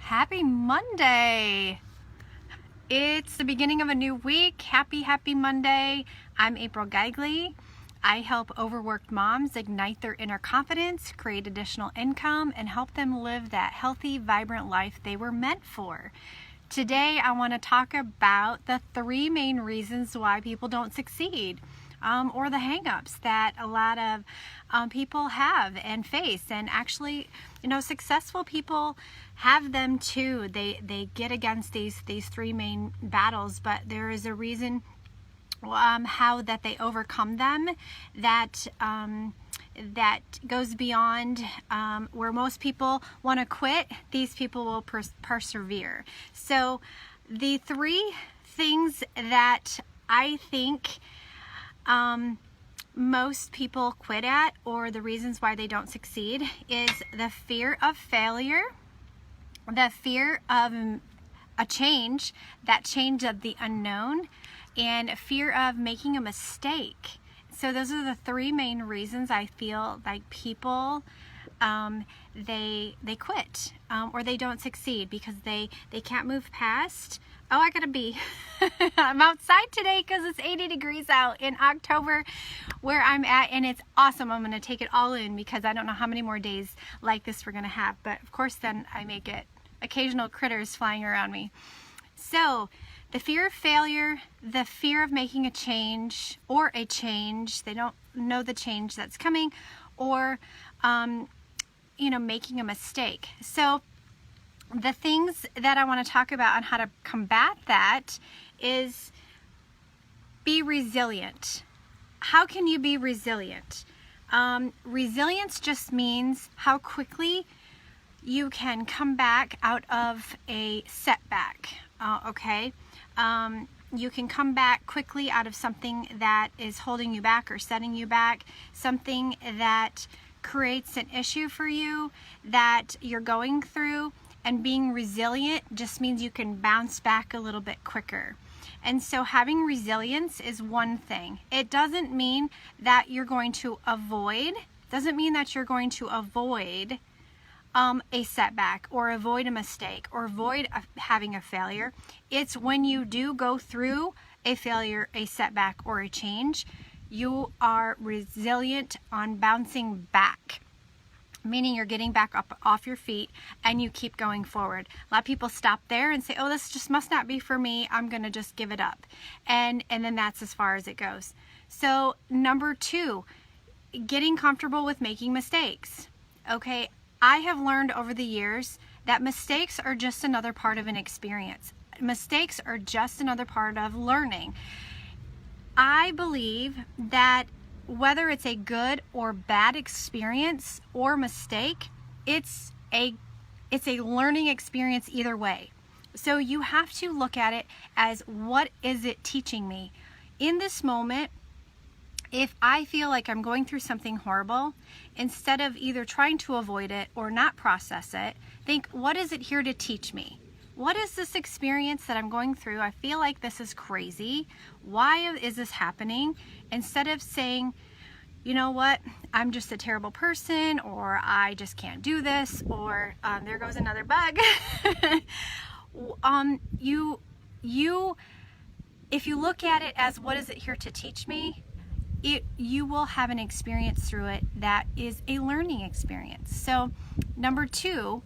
Happy Monday! It's the beginning of a new week. Happy Monday. I'm April Geigley. I help overworked moms ignite their inner confidence, create additional income, and help them live that healthy, vibrant life they were meant for. Today, I want to talk about the 3 main reasons why people don't succeed. Or the hang-ups that a lot of people have and face. And actually, successful people have them too. They get against these 3 main battles, but there is a reason how that they overcome them that goes beyond where most people want to quit. These people will persevere. So the 3 things that I think most people quit at, or the reasons why they don't succeed, is the fear of failure, the fear of a change, that change of the unknown, and fear of making a mistake. So those are the 3 main reasons I feel like people they quit or they don't succeed, because they can't move past. Oh, I gotta be. I'm outside today because it's 80 degrees out in October where I'm at, and it's awesome. I'm gonna take it all in because I don't know how many more days like this we're gonna have. But of course, then I may get occasional critters flying around me. So the fear of failure, the fear of making a change, they don't know the change that's coming, or making a mistake. So the things that I want to talk about on how to combat that is be resilient. How can you be resilient? Resilience just means how quickly you can come back out of a setback. You can come back quickly out of something that is holding you back or setting you back, something that creates an issue for you that you're going through. And being resilient just means you can bounce back a little bit quicker. And so having resilience is one thing. It doesn't mean that you're going to avoid a setback or avoid a mistake or avoid having a failure. It's when you do go through a failure, a setback, or a change, you are resilient on bouncing back. Meaning you're getting back up off your feet and you keep going forward. A lot of people stop there and say, oh, this just must not be for me. I'm going to just give it up. And then that's as far as it goes. So number 2, getting comfortable with making mistakes. Okay, I have learned over the years that mistakes are just another part of an experience. Mistakes are just another part of learning. I believe that whether it's a good or bad experience or mistake, it's a learning experience either way. So you have to look at it as, what is it teaching me? In this moment, if I feel like I'm going through something horrible, instead of either trying to avoid it or not process it, think, what is it here to teach me? What is this experience that I'm going through? I feel like this is crazy. Why is this happening? Instead of saying, you know what, I'm just a terrible person, or I just can't do this, or there goes another bug. If you look at it as, what is it here to teach me? You will have an experience through it that is a learning experience. So number 2,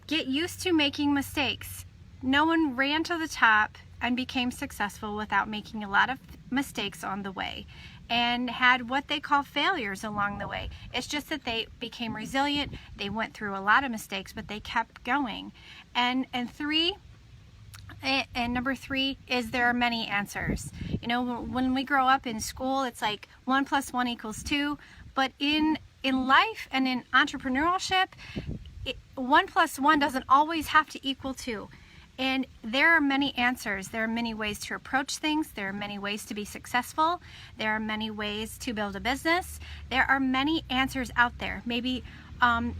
get used to making mistakes. No one ran to the top and became successful without making a lot of mistakes on the way and had what they call failures along the way. It's just that they became resilient. They went through a lot of mistakes, but they kept going. And number 3 is there are many answers. When we grow up in school, it's like 1 + 1 = 2, but in life and in entrepreneurship, 1 + 1 doesn't always have to equal 2. And there are many answers. There are many ways to approach things. There are many ways to be successful. There are many ways to build a business. There are many answers out there. Maybe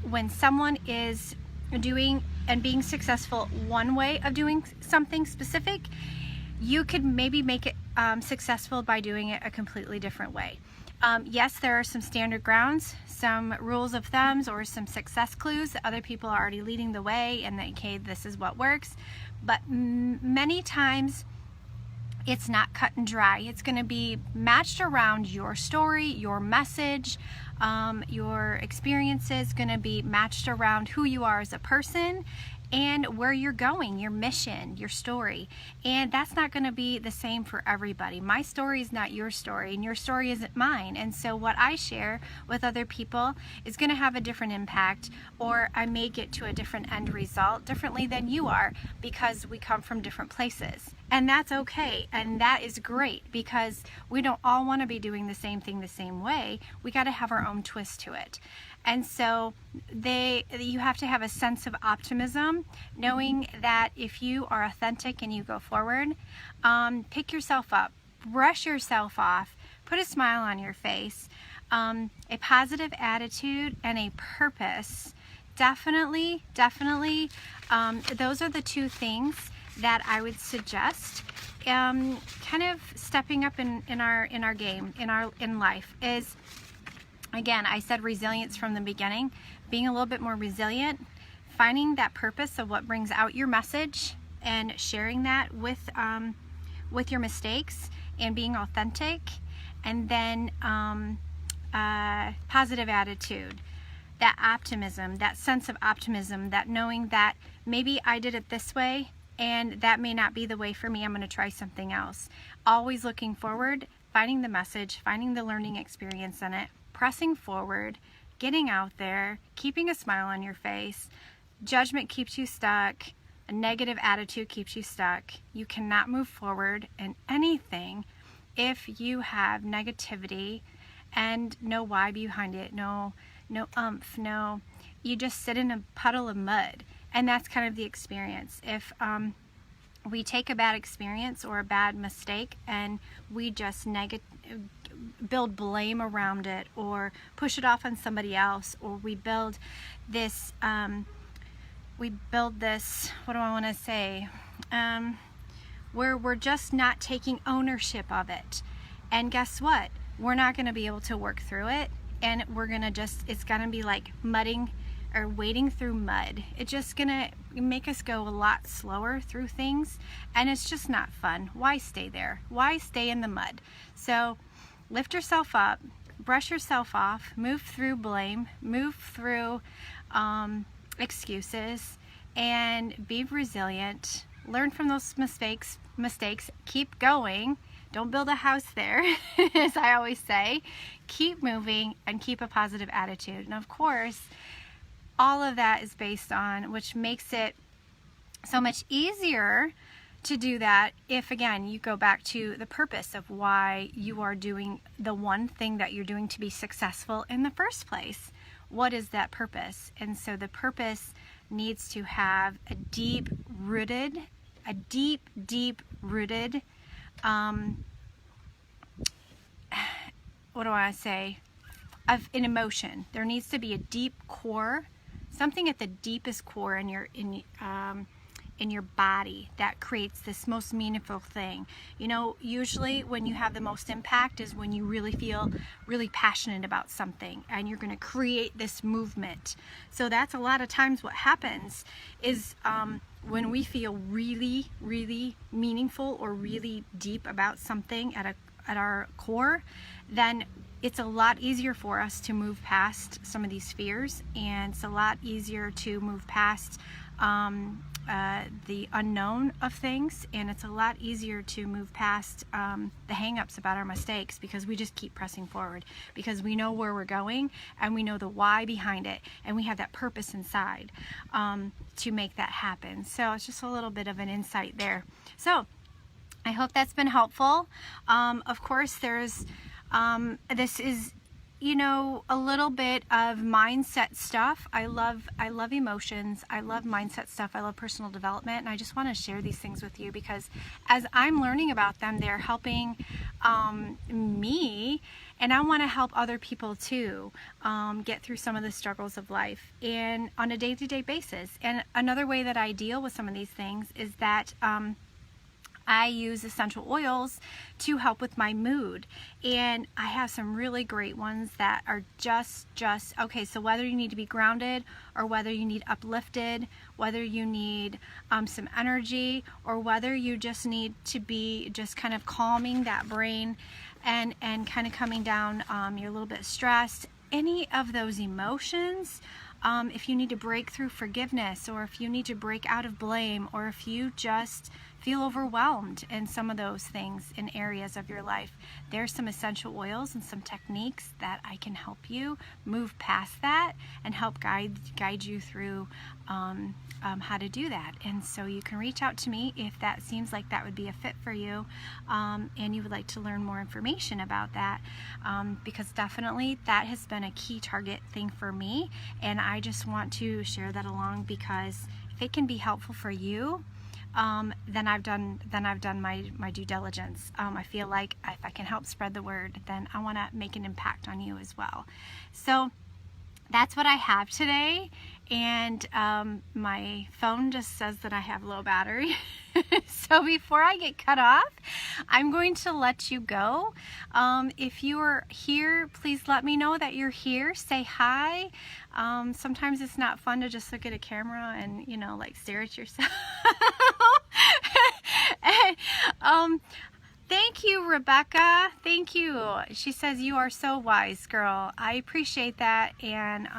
when someone is doing and being successful one way of doing something specific, you could maybe make it successful by doing it a completely different way. Yes, there are some standard grounds, some rules of thumbs, or some success clues that other people are already leading the way and that, okay, this is what works. But many times it's not cut and dry. It's going to be matched around your story, your message, your experiences, going to be matched around who you are as a person and where you're going, your mission, your story. And that's not going to be the same for everybody. My story is not your story, and your story isn't mine. And so what I share with other people is going to have a different impact, or I may get to a different end result differently than you are, because we come from different places. And that's okay, and that is great, because we don't all want to be doing the same thing the same way. We got to have our own twist to it. And so you have to have a sense of optimism, knowing that if you are authentic and you go forward, pick yourself up, brush yourself off, put a smile on your face, a positive attitude and a purpose. Definitely, those are the two things that I would suggest. Kind of stepping up in our game, in life is, again, I said resilience from the beginning, being a little bit more resilient, finding that purpose of what brings out your message and sharing that with your mistakes and being authentic, and then positive attitude, that optimism, that sense of optimism, that knowing that maybe I did it this way and that may not be the way for me, I'm going to try something else. Always looking forward, finding the message, finding the learning experience in it, pressing forward, getting out there, keeping a smile on your face. Judgment keeps you stuck. A negative attitude keeps you stuck. You cannot move forward in anything if you have negativity and no why behind it, no umph, no. You just sit in a puddle of mud. And that's kind of the experience. If we take a bad experience or a bad mistake and we just build blame around it, or push it off on somebody else, or we build this, what do I want to say, where we're just not taking ownership of it. And guess what? We're not going to be able to work through it, and we're going to it's going to be like mudding or wading through mud. It's just gonna make us go a lot slower through things, and it's just not fun. Why stay there? Why stay in the mud? So lift yourself up, brush yourself off, move through blame, move through excuses, and be resilient. Learn from those mistakes, keep going. Don't build a house there, as I always say. Keep moving and keep a positive attitude. And of course, all of that is based on, which makes it so much easier to do that if, again, you go back to the purpose of why you are doing the one thing that you're doing to be successful in the first place. What is that purpose? And so the purpose needs to have a deep rooted, what do I say, of an emotion. There needs to be a deep core, something at the deepest core in your body that creates this most meaningful thing. You know, usually when you have the most impact is when you really feel really passionate about something and you're going to create this movement. So that's a lot of times what happens is when we feel really, really meaningful or really deep about something at our core, then it's a lot easier for us to move past some of these fears, and it's a lot easier to move past the unknown of things, and it's a lot easier to move past the hang-ups about our mistakes, because we just keep pressing forward, because we know where we're going and we know the why behind it, and we have that purpose inside to make that happen. So it's just a little bit of an insight there. So I hope that's been helpful. Of course, there's this is, you know, a little bit of mindset stuff. I love emotions. I love mindset stuff. I love personal development, and I just want to share these things with you because as I'm learning about them, they're helping me, and I want to help other people too get through some of the struggles of life and on a day-to-day basis. And another way that I deal with some of these things is that I use essential oils to help with my mood, and I have some really great ones that are just okay. So whether you need to be grounded, or whether you need uplifted, whether you need some energy, or whether you just need to be just kind of calming that brain and kind of coming down, you're a little bit stressed, any of those emotions, if you need to break through forgiveness, or if you need to break out of blame, or if you just feel overwhelmed in some of those things in areas of your life, there's some essential oils and some techniques that I can help you move past that and help guide you through how to do that. And so you can reach out to me if that seems like that would be a fit for you, and you would like to learn more information about that, because definitely that has been a key target thing for me, and I just want to share that along, because if it can be helpful for you, then I've done my due diligence. I feel like if I can help spread the word, then I want to make an impact on you as well. So that's what I have today, and my phone just says that I have low battery. So before I get cut off, I'm going to let you go. If you are here, please let me know that you're here. Say hi. Sometimes it's not fun to just look at a camera and, you know, like stare at yourself. Thank you, Rebecca. Thank you. She says, you are so wise, girl. I appreciate that, and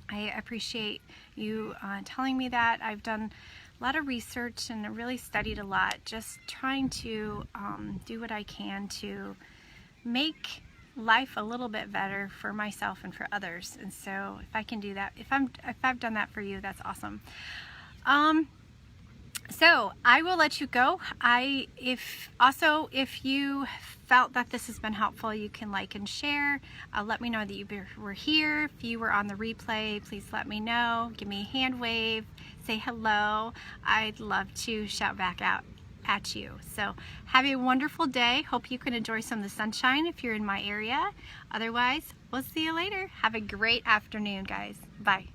I appreciate you telling me that. I've done a lot of research and really studied a lot, just trying to do what I can to make life a little bit better for myself and for others. And so if I can do that, if I've done that for you, that's awesome. So I will let you go. If you felt that this has been helpful, you can like and share. Let me know that you were here. If you were on the replay, please let me know. Give me a hand wave. Say hello. I'd love to shout back out at you. So have a wonderful day. Hope you can enjoy some of the sunshine if you're in my area. Otherwise, we'll see you later. Have a great afternoon, guys. Bye.